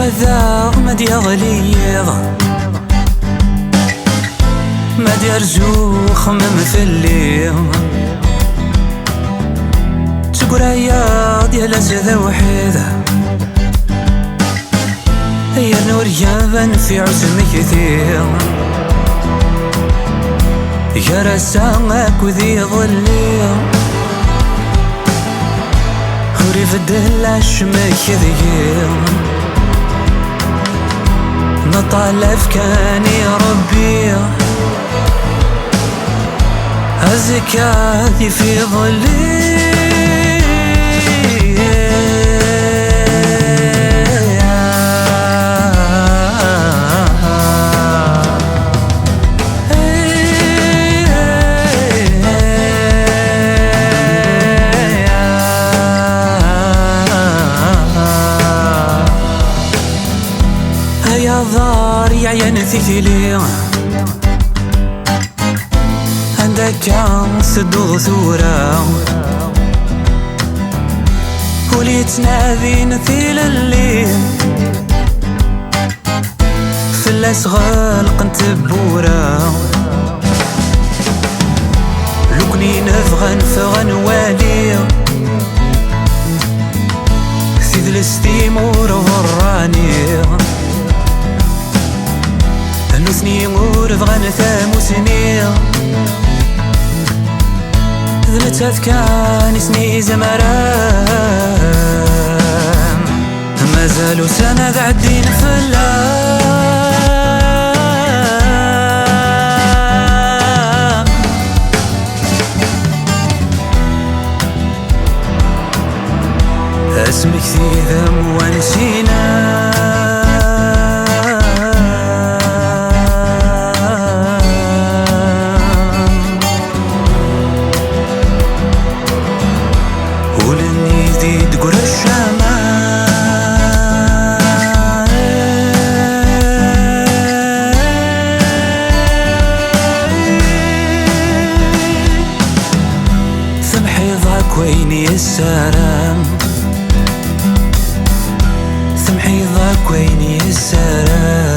وذا ما ديغليض ما ديرجو خمم في الليل تقرا ديال أسد وحيدة يا نور يابان في عزم كثير يا رسامك وذي ظليل وري في الدلاش مكذير نطالف كان يا ربي أزكاذي في ظلي يا ضار يا عين ثقيلي عندك صدو ثورة وليت نادي نثيل الليل في الأسغال قنت بورا لو كني نبغى نفغى نوالي سيد الاستيمور وراني نسني ورفغا نثام سنين ذلتات كان سني زمران مازالو سنة قاعدين فلام اسمك ثيذم ونسينا تقول الشمال سمحي ضاك ويني السلام سمحي ضاك ويني السلام